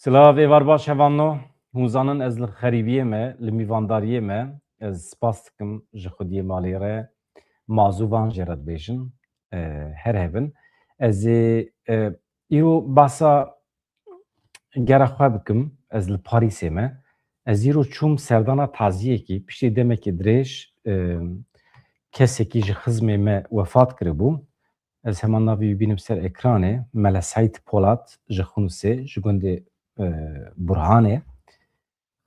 Silavê var baş hevanno, hûn zanin ez li xerîbiyê me, li mîvandariyê me, ez spas dikim ji xwediyê malê re mazûvan jê re dibêjin, her hevin. Ez ê îro behsa gera xwe bikim, ez li Parîsê me. Ez îro çûm serdana taziyekî, piştî demekî dirêj kesekî ji xizmê me wefat kiribû. Ez heman navê wî bînim ser ekranê, Mele Seîd Polat ji Xunûsê, ji gundê Burhanê.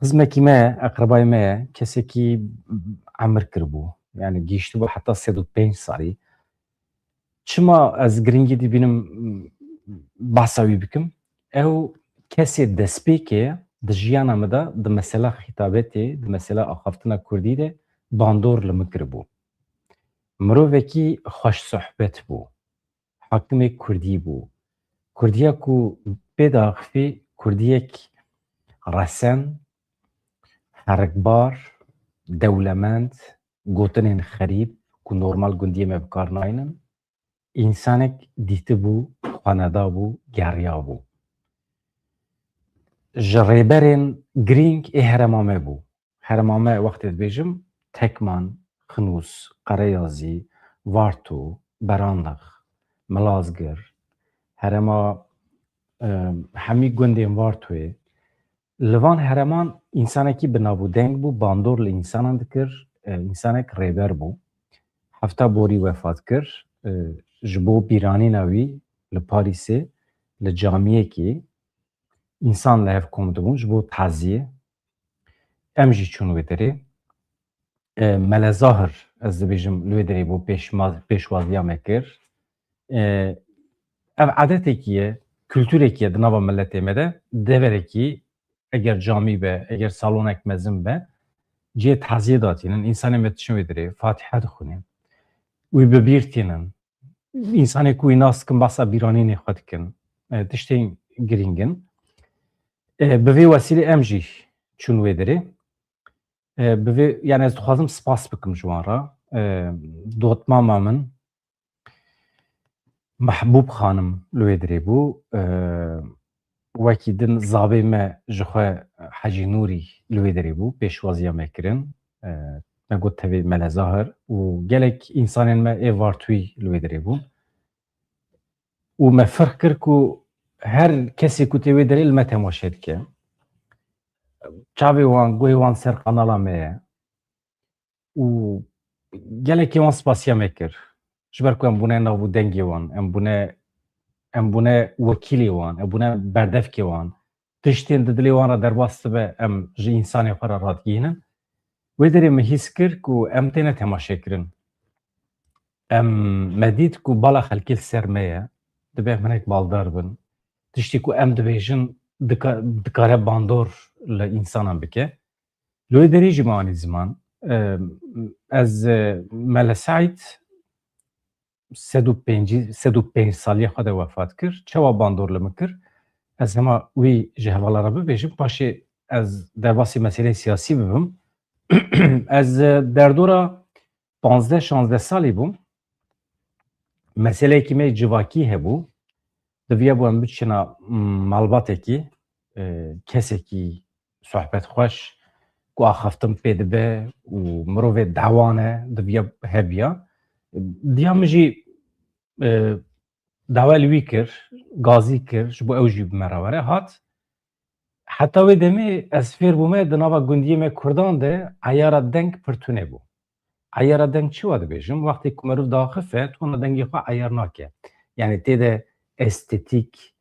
Xizmekî me ye, eqrebayê me ye, kesekî emir kiribû. Yani gîştibû heta 35 salî. Çima ez giringî dibînim behsa wî bikim? Ew kesê destpêkê ye di jiyana me de di mesela xîtabetê, di mesela axaftina Kurdî de bandor li min kiribû. Mirovekî xweşsohbet bû. Hakimê Kurdî bû. Kurdiya ku pêdaxivî Kurdiyek resen, herikbar, dewlemend, gotinên xerîb ku normal gundiyê me bikar nayînin, însanek dîtibû, xweneda bû, geriya bû. Ji rêberên girîng ê herêma me bû. Herêma me wextê dibêjim Tekman, Xinûs, Qereyazî, Varto, Berandax, Milazgir, herêma hemî gundên Vartoyê. Li van herêman însanekî bi navûdeng bû, bandor li însanan dikir, însanek rêber bû. Hefta borî wefat kir ji bo bîranîna wî li Parîsê li camiyekê însan li hev kom dibûn ji bo teziyê. Em jî çûn wê derê. Mele Zahir ez dibêjim li wê derê bû pêşwaziya me kir. Ev edetekî ye, kültûrekî ye di nava milletê me de, deverekî eger camî be, eger salonek mezin be, cihê teziyê datînin, însanê me tişin wê derê, Fatihe dixwînin, wî bibîr tînin. İnsanê ku wî nas dikin behsa bîranînê xwe dikin, tiştên girîng in. Bi vê wesîlê em jî çûn wê derê. Bi vê yani ez dixwazim spas bikim ji wan re. Dotmama min Mehbûb xanim li wê derê bû. Wekî din zavê me ji xwe Hecî Nûrî li wê derê bû, pêşwaziya me kirin. Me got tevê Mele Zahir û gelek însanên me ê Vartûyî li wê derê bûn. û me firq kir ku her kesê ku tê wê derê li me temaşe dike. Çavê wan, guhê wan ser kanala me ye û gelekî wan spasiya me kir. Ji ber ku em bûne navûdengê wan, em bûne wekîlê wan, em bûne berdevkê wan. Tiştên di dilê wan re derbas dibe em ji însanê xwe re radgihînin. Wê derê me hîs kir ku em têne temaşekirin. Em me dît ku bala xelkê li ser me ye, dibe em hinek baldar bin. Tiştî ku em dibêjin dikare bandor li însanan bike. Li wê derê jî me anî ziman. Ez Mele Seîd 105 salî xwe de wefat kir. Çawa bandor li min kir? Ez hema wî ji hevala re bibêjim, paşê ez derbasî meseleyên siyasî bibim. Ez derdora 15-16 salî bûm. Meseleyekî me civakî hebû. Diviye bû em biçîna malbatekî, kesekî sohbetxweş ku axaftin pê dibe û mirovê dewan e, diviye hebiya. Diya min jî dawe li wî kir, gazî kir, ji bo ew jî bi me re were hat. Heta wê demê ez fêr bûme di nava gundiyê me Kurdan de eyara deng pir tune bû. Eyara deng çi wa dibêjim? Wextê ku mirov daxife, tuna dengê xwe eyar nake. Yani tê de estetik,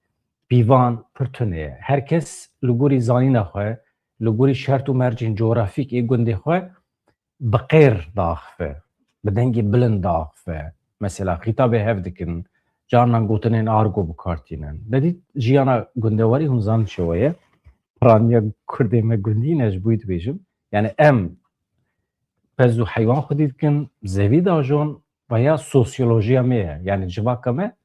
pîvan pir tune ye. Herkes li gorî zanîna xwe, li gorî şert û mercên coğrafîk ê gundê xwe bi qêr daxife, bi dengê bilind daxife. Mesela xîtabê hev dikin, carinan gotinên argo bikartînin. Vedî jiyana gundewarî hûn zanin çawa ye. Piraniya Kurdê me gundî ne ji bo wî dibêjim. Yani em pez û heywan xwedî dikin, zevî dajon veya sosyolojiya me ye. Yani civaka me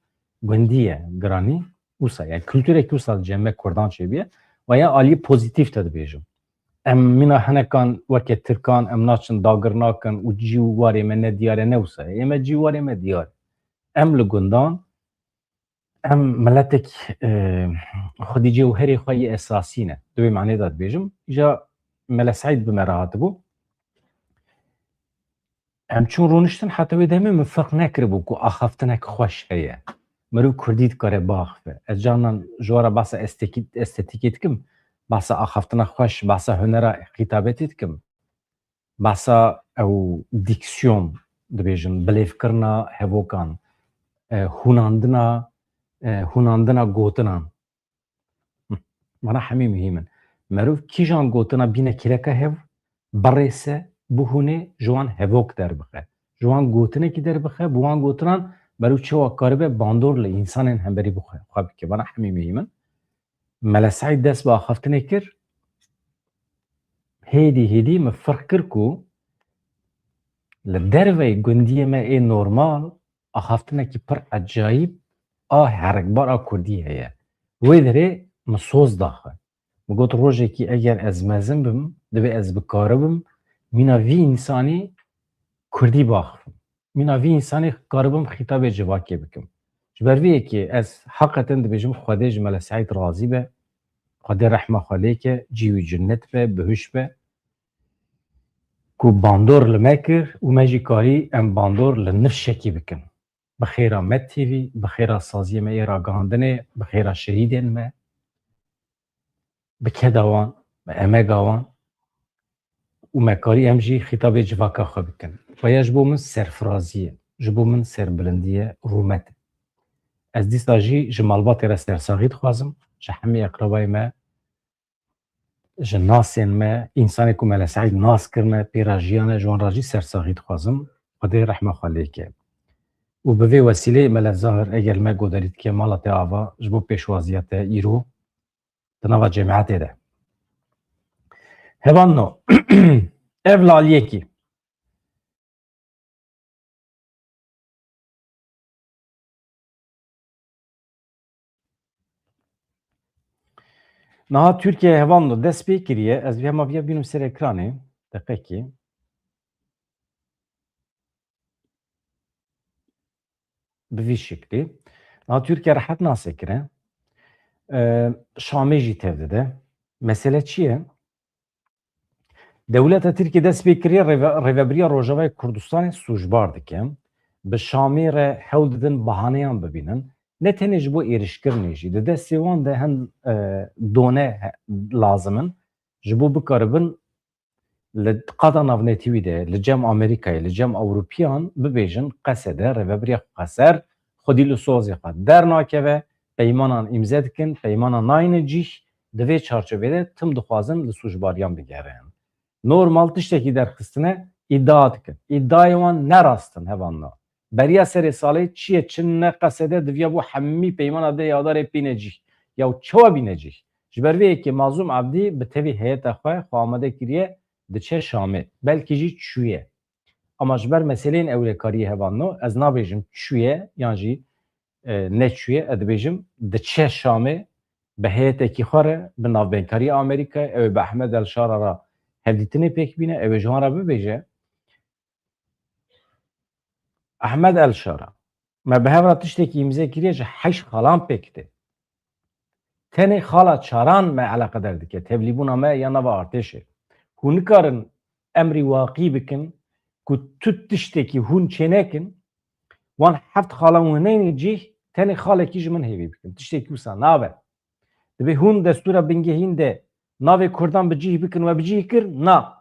gundî ye giranî. Wisa yani kültûrekî wisa cem me Kurdan çêbiye veya alî pozîtîf de dibêjim. Em mîna hinekan weke Tirkan em naçin dagir nakin û cî û warê me ne diyar e ne wisa ye. Ême cî warê me diyar. Em li gundan em milletek xwedî cewherê xwe yê esasî ne. Di vê manê de dibêjim. Îja Mele Saîd bi me re hatibû. Em çûn rûniştin heta wê demê min feq nekiribû ku axaftinek xweş heye. Mirov Kurdî dikare biaxive. Ez canan ji wara behsa estetîkê dikim, behsa axaftina xweş, behsa hunera xîtabetê dikim. Behsa ew dîksyon dibêjin, bilêvkirina hevokan, hûnandina gotinan. Bana hemî muhîm in. Merov kîjan gotina bîne kireka hev, birêse bi hûnê ji wan hevok derbixe. Ji wan gotinekî derbixe, bi wan gotinan merov çawa karibe bandor li însanên hemberî xwe bike. Bana hemî muhîm in. Mele Saîd dest bi axaftinê kir, hêdî min firq kir ku li derveyê gundiyê me ê normal axaftinekî pir ecayîb a herekbar a Kurdî heye. Wê derê min soz daxe. Min got rojekî eger ez mezin bim, divê ez bikaribim mîna vî însanî Kurdî biaxivim. Mîna vî însanî karibim xîtabê civakê bikim. Ji ber vê yekê ez heqetin dibêjim Xwedê ji Mele Saîd razî be, Xwedê rehma xwe lêke, cî wî cinnet be, bihûş be. Ku bandor li me kir û me jî karî em bandor li nifşekî bikin. Bi xêra Med TV, bi xêra saziyê me ê ragihandinê, bi xêra şehîdên me, bi keda wan, bi emega wan û me karî em jî xîtabê civaka xwe bikin. Xweya ji bo min serfirazî ye, ji bo min serbilindî ye, rûmet e. Ez dîsa jî ji malbatê re sersaxî dixwazim, ji hemî eqrebayê me, ji nasên me, însanê ku Mele Saîd nas kirine, pêra jiyane ji wan re jî sersaxî dixwazim. Xwedê rehma xwe lêke. û bi vê wesîlê Mele Zahir eger me goderî dike mala te ava ji bo pêşwaziya te îro di nava cemiyetê de. Hevan no, ev laliyekî. Niha Tirkiye hevan no dest pê kiriye, ez hema vêya bînim ser ekranê, deqekî. Bi vî şeklî. Niha Tirkiye rehet nasê kirin. Şamê jî tev dide. Mesele çi ye? Dewleta Tirkiye dest pê kiriye Rêveberiya Rojavayê Kurdistanê sûcbar dike. Bi Şamê re hewl didin bahaneyan bibînin. Ne tenê ji bo êrişkirinê jî di destê wan de hin done lazim in ji bo bikaribin li qada navnetîwî de li cem Amerîkayê, li cem Ewropiyan bibêjin qesede Rêveberiya Xweser xwedî li sozê xwe dernakeve, peymanan îmze dikin, peymanan nayîne cih, di vê çarçovê de tim dixwazin li sûcbariyan bigerin. Normal tiştekî derxistine îdia dikin. İddiayê wan ne rastin hevanla. Beriya serê salê çi ye çi ne qesede diviya bo hemî peymana de yadarê bîne cih. Ya çawa bîne cih? Ji ber vê yekê Mazlûm Ebdî bi tevî heyeta xwe xwe amade kiriye diçe Şamê. Belkî jî çûye. Ama ji ber meseleyên ewlekariyê hevanno ez nabêjim çûye yan jî ne çûye ez dibêjim diçe Şamê bi heyetekî xwe re bi navbênkariya Amerîkayê ew ê bi Ehmed Elşara ra hevdîtinê pêk bîne ew ê ji wan re bibêje Ehmed Elşara me bi hev re tiştekî îmze kiriye ji heşt xalan pêk de. Tenê xala çaran me eleqedar dike. Tevlîbûna me ya nava artêşê. Hûn nikarin emrî waqî bikin ku tu tiştekî hûn çênekin wan heft xalan winenê cih tenê xalekî ji min hêvî bikin. Tiştekî wisa nabe. Divê hûn destûra bingehîn de navê Kurdan bi cih bikin we bi cih kir? Na.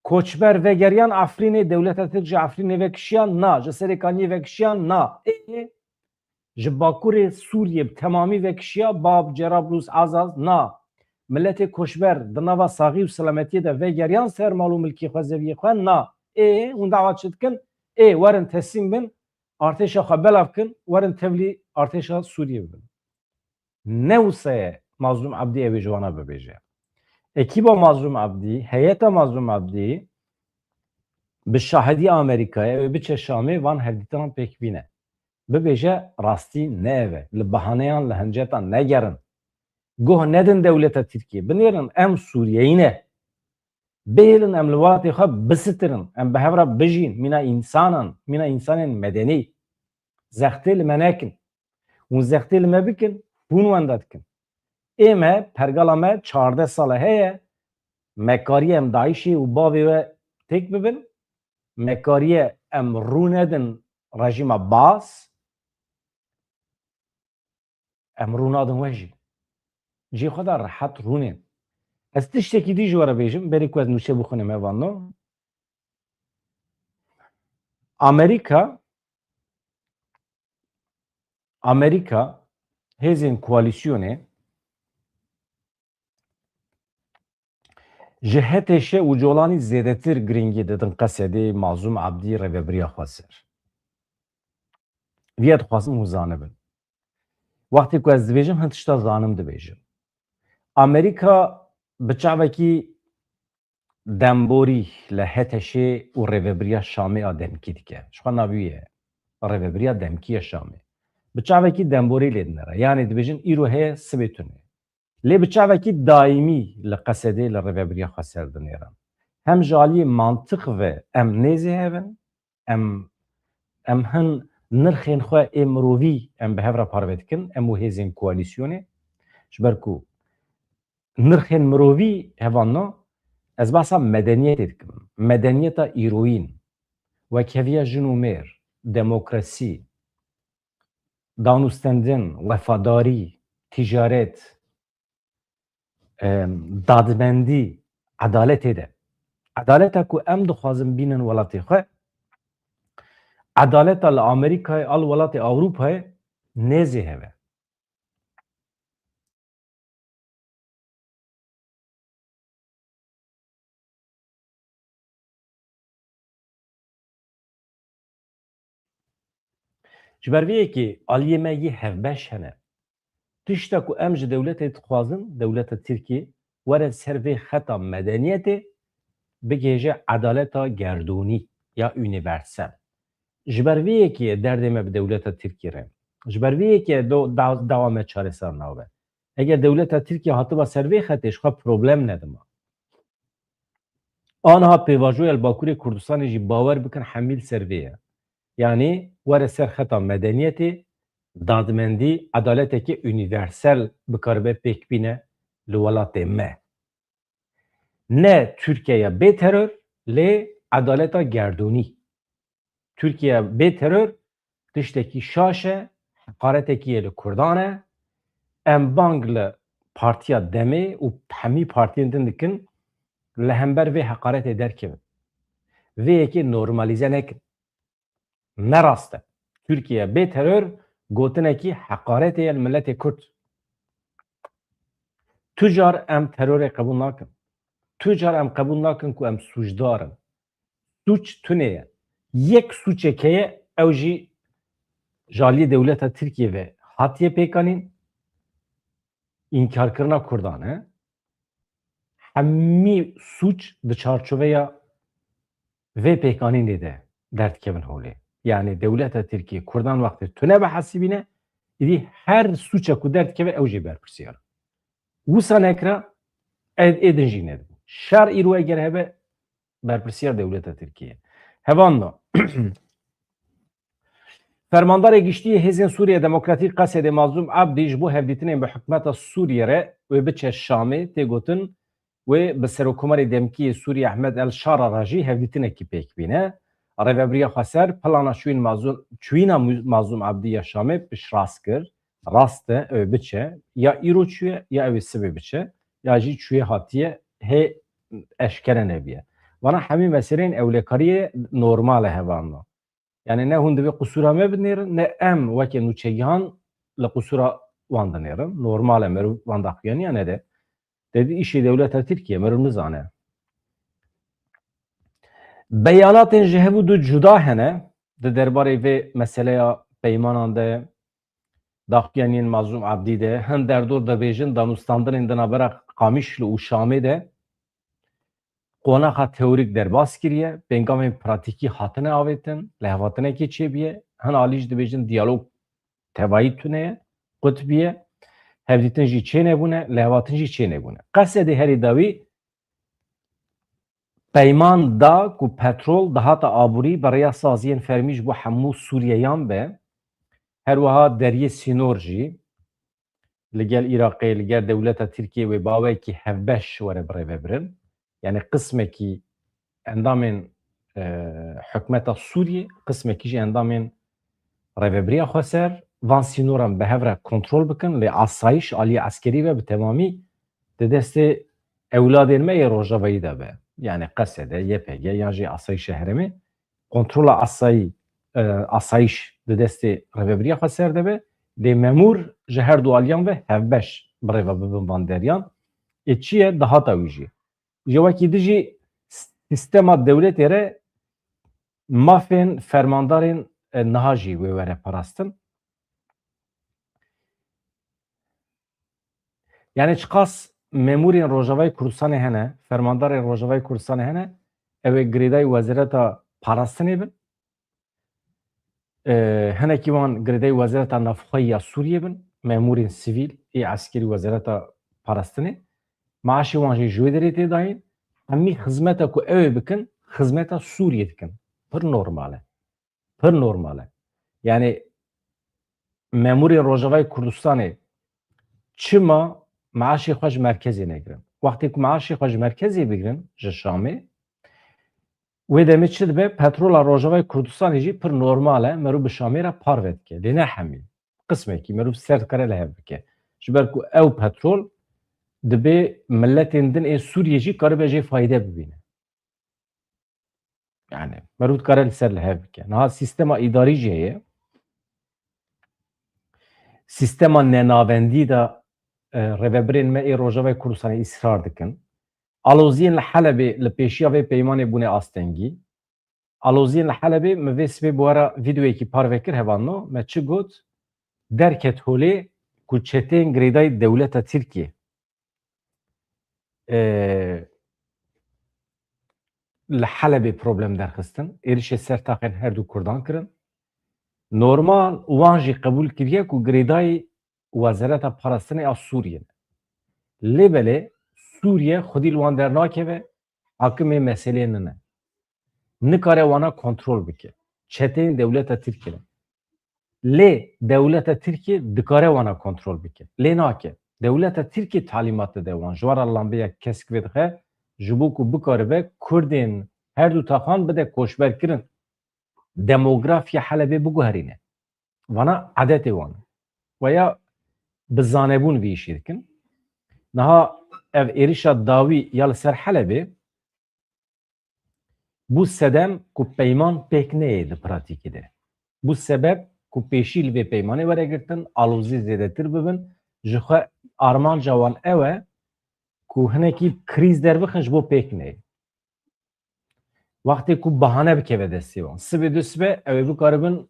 Koçber vegeriyan Afrînê dewleta Tirk ji Afrînê vekişiyan? Na. Ji serê kaniyê vekişiyan? Na. Ji Bakurê Sûriyê bi temamî vekişiya Bab, Cerablus, Azaz? Na. Milletê koçber di nava saxî û selametiyê de vegeriyan ser mal û milkê xwe zeviyê xwe? Na. Hûn dawa çi dikin? Werin teslîm bin, artêşa xwe belav kin, werin tevlî artêşa Sûriyê bibin. Ne wisa ye Mazlûm Ebdî ew ê ji wan re bibêje? Ekîba Mazlûm Ebdî, heyeta Mazlûm Ebdî bi şahidî Amerîkayê ew ê biçe Şamê wan hevdîtinan pêk bîne. Bibêje rastî ne ev e. Li bahaneyan li hincetan negerin. Goh nedin dewleta Tirkiye. Binêrin em Sûriyeyî ne. Bêhêlin em li watê xwe bisitirin. Em bi hev re bijîn. Mîna însanan, mîna însanên medenî. Zextê li me nekin. Hûn zextê li me bikin, hûn wenda dikin. Ême pergala me 14 sal heye, mekariye em Daişê û bavê we têk bibin, mekariye em rûnedin rejîma Bas, em rûnadin we jî. Cî xwe de rehet rûnên. Ez tiştekî dî ji we re bêjim, berî ku ez nûçe bixwînim evano. Amerika hêzên koalîsyonê ji hetêşe û colanî zêdetir giringî didin Qesedê, Mazlûm Ebdî rêveberiya xwe ser. Vîya dixwazim hûn zanibin. Wextê ku ez dibêjim hin tişta zanim dibêjim. Amerika bi çavekî demborî li hetêşê û rêveberiya Şamê a demkî dike. Ji xwe navî ye rêveberiya demkî ya Şamê. Bi çavekî demborî lê dinêre. Yanî dibêjin îro heye sibê tune. Lê bi çavekî daîmî li Qesedê li rêveberiya xwe ser dinêrin. Hem ji aliyê mantiq ve em nêzî hevin, em hin nirxên xwe ê mirovî em bi hev re parve dikin, em û hêzên koalîsyonê, ji ber ku nirxên mirovî hevano, ez behsa medeniyetê dikim. Medeniyeta îroyîn, wekheviya jin û mêr, demokrasî, danûstendin, wefadarî, ticaret, dadmendî, edaletê de. Edaleta ku em dixwazin bînin welatê xwe, edaleta li Amerîkayê al welatê Ewropayê nêzî heve. Ji ber vê yekê aliyê me yê hevbeş hene. Tişta ku em ji dewletê dixwazin, dewleta Tirkiye were ser vê xeta medeniyetê bigêje edaleta gerdûnî ya universel. Ji ber vê yekê derdê me bi dewleta Tirkiye re. Ji ber vê yekê dawa me çareser nabe. Eger dewleta Tirkiye hatiba ser vê xetê ji xwe problem nedima. Aniha pêvajoya li Bakurê Kurdistanê jî bawer bikin hemîl ser vê ye. Yani were ser xeta medeniyetê, dadmendî, edaletekî universel bikaribe pêkbîne li welatê me. Ne Tirkiyeya bê terör, lê edaleta gerdûnî. Tirkiyeya bê terör tiştekî şaş e, heqaretekî ye li Kurdan e, em bang li Partiya Demê û hemî partiyên din dikin li hember vê heqaretê derkevin. Vê yekê normalize nekin. Ne rast e. Tirkiye bê terör gotinekî heqaretê ye li milletê Kurd. Tu car em terorê qebûl nakin. Tu car em qebûl nakin ku em sûcdar in. Sûç tune ye. Yek sûçeke ye ew jî ji aliyê dewleta Tirkiye ve hatiye pêkanîn, înkarkirina Kurdan e. Hemî sûç di çarçoveya vê pêkanînê de derdikevin holê. Yani dewleta Tirkiye Kurdan wextê tune be hesibîne, êdî her sûça ku derdikeve ew jê berpirsiyar. Wisa nekira êdin jî nedibû. Şer îro eger hebe berpirsiyar dewleta Tirkiye. Hevan da Fermandarê Giştî Hêzên Sûriya Demokratîk Qesedê Mazlûm Ebdî ji bo hevdîtinên bi hikûmeta Sûriye re wê biçe Şamê tê gotin wê bi Serokkomarê Demkiyê Sûriye Ehmed El Şara re jî hevdîtinekî pêk bîne. Rêveberiya xwe ser plana çûyîna Mazlûm Ebdî ya Şamê piştrast kir. Rast e ew biçe ya îro çûye ya ew ê sibê biçe ya jî çûye hatiye hê eşkere nebiye. Vana hemî meseleyên ewlekariyê normal e hevan da. Yani ne hûn divê qusûra me binêrin, ne em wekî nûçegihan li qusûra wan dinêrin. Normal e merov wan daxuyaniya nede. Dedi îşê dewleta Tirkiye merov nizane. Beyanatên ji hevû du cuda hene di derbarê vê meseleya peymanan de daxuyaniyên Mazlûm Ebdî de hin derdor dibêjin danûstandinên di navbera Qamişlî û Şamê de qonaxa teorîk derbas kiriye, pengavên pratîkî hatine avêtin, li hevatinekê çêbûye, hin alî jî dibêjin diyalog tevayî tune ye, qutbî ye, hevdîtin jî çê nebûne, li hevatin jî çê nebûne. Qesedê herî dawî peyman da ku petrol dihata aborî bi rêya saziyên fermî ji bo hemû Sûriyeyan be, her wiha deriyê Sînor jî li gel Iraqê li gel dewleta Tirkiye wê bawekî hevbeş were birêvebirin. Yani qismekî endamên hikûmeta Sûriyê, qismekî jî endamên rêveberiya Xweser van sînoran bi hev re kontrol bikin lê asayîş aliyê eskerî ve bi temamî di destê ewladên me yê Rojavayî de be. Yani Qesedê, YPG yan jî asayîşa herêmê kontrola asayîş di destê rêveberiya Xweser de be lê memûr ji her du aliyan ve hevbeş birêve bibin van deriyan. Çi ye dihata wî jî. Ji wekî di jî sîstema dewletê re mafên fermandarên niha jî wê were parastin. Yani çi qas memûrên Rojavayê Kurdistanê hene, fermandarên Rojavayê Kurdistanê hene, ew ê girêdayî wezareta parastinê bin. Hinekî wan girêdayî wezareta navxweyî ya Sûriyê bin, memûrên sivîl ê eskerî wezareta parastinê. Maaşê wan jî ji wê derê tê dayîn. Hemî xizmeta ku ew ê bikin, xizmeta Sûriyê dikin. Pir normal e. Pir normal e. Yani memûrên Rojavayê Kurdistanê çima maaşê xwe ji merkezê negirin. Wextê ku maaşê xwe ji merkezê bigirin ji Şamê, wê demê çi dibe? Petrola Rojavayê Kurdistanê jî pir normal e merû bi Şamê re par vedike. Lê ne hemî. Qismekî merû ser dikare li hev bike. Ji ber ku ew petrol dibe milletên din ê Sûriyê jî karibe jê fayde bibîne. Yani merû dikare li ser li hev bike. Niha sîstema îdarî jî heye. Sîstema nenavendî da rêveberên me ê Rojavayê Kurdistanê îsrar dikin. Aloziyên li Helebê li pêşiya vê peymanê bûne astengî. Aloziyên li Helebê mi vê sibê bu ara vîdeoyekî par vekir hevano me çi got derket holê ku çeteyên girêdayî dewleta Tirkiye li Helebê problem derxistin. Êrişê ser taqên her du Kurdan kirin. Normal wan jî qebûl kiriye ku girêdayî wezareta parastinê a Sûriyê. Lê belê Sûriye xwedî li wan dernakeve hakimê meselê nine. Nikare wana kontrol bike. Çeteyên dewleta Tirkiye. Lê dewleta Tirkiye dikare wana kontrol bike. Lê nake. Dewleta Tirkiye talîmat dide wan. Ji wara lambeya kesk vedixe ji bo ku bikaribe Kurdên her du taxan bide koçberkirin. Demografiya Helebê biguherîne. Wana adetê wan. Veya bi zanebûn vî işî dikin. Niha ev êrişa dawî ya li ser Helebê bu sedem ku peyman pêk neyê di pratikê de. Bu sebep ku pêşî li vê peymanê weregirtin, alozî zêdetir bibin, ji xwe armanca wan ew e ku hinekî krîz derbixin ji bo pêk neyê. Wextê ku behane bikeve destê wan. Sibê du sibe ew ê bikaribin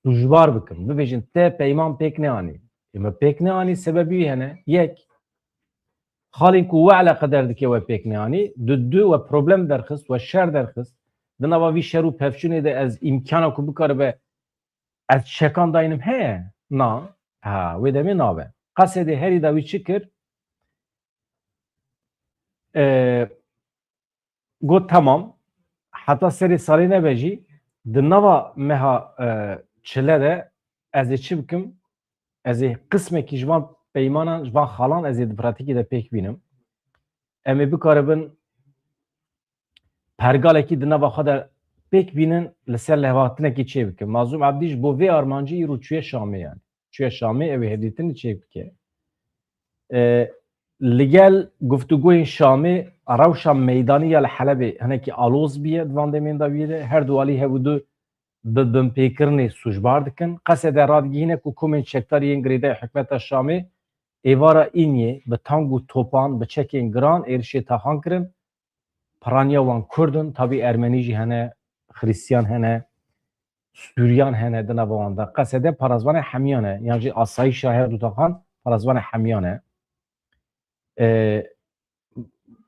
tujbar bikin. Bibêjin te peyman pêk neanî. Me pêk neanî sebebî wî hene. Yek, xalên ku we eleqedar dike we pêk neanî, du we problem derxist, we şer derxist. Di nava vî şer û pevçûnê de ez îmkana ku bikaribe ez çekan dayînim heye? Na. Ha, wê demê nabe. Qesedê herî da wî çi kir? Got tamam. Heta serê salê nebe jî di nava meha çile de ez ê çi bikim? Ez ê qismekî ji van peymanan, ji van xalan ez ê di pratikê de pêk bînim. Em ê bikaribin pergalekî di nava xwe de pêk bînin li ser lehvatinekî çê bikin. Mazlûm Ebdî ji bo vê armancî îro çûye Şamê yani. Çûye Şamê ew ê hevdîtinê çê bike. Li gel guftûgoyên Şamê rewşa meydanî ya li Helebê hinekî aloz bîye di van demên da wî de her du alî hev du bi binpêkirinê sûjbar dikin. Qesedê radigihîne ku komên çekdariyên girêdayî hikûmeta Şamê êvara Înyê bi tang û topan bi çekên giran êrişê taxan kirin. Piraniya wan Kurd in, tabî Ermenî jî hene, Xrîstiyan hene, Sûriyan hene di nava wan de. Qesedê parasvanê hemiyan e. Yan jî asayîşa her du taxan parasvanê hemiyan e.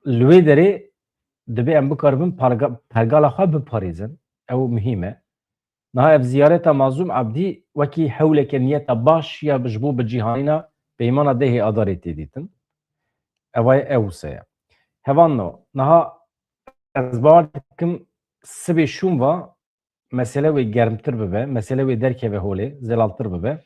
Li wê derê dibe em bikaribin pergala xwe biparêzin. Ew muhîm e. Niha ev ziyareta Mazlûm Ebdî wekî hewleke niyeta baş ya ji bo bi cîhanîna peymana dehê adarê tê dîtin. Ew ew wisa ye. Hevan no. Niha ez bawer dikim sibê şûm va mesele wê germtir bibe, mesele wê derkeve holê, zelaltir bibe.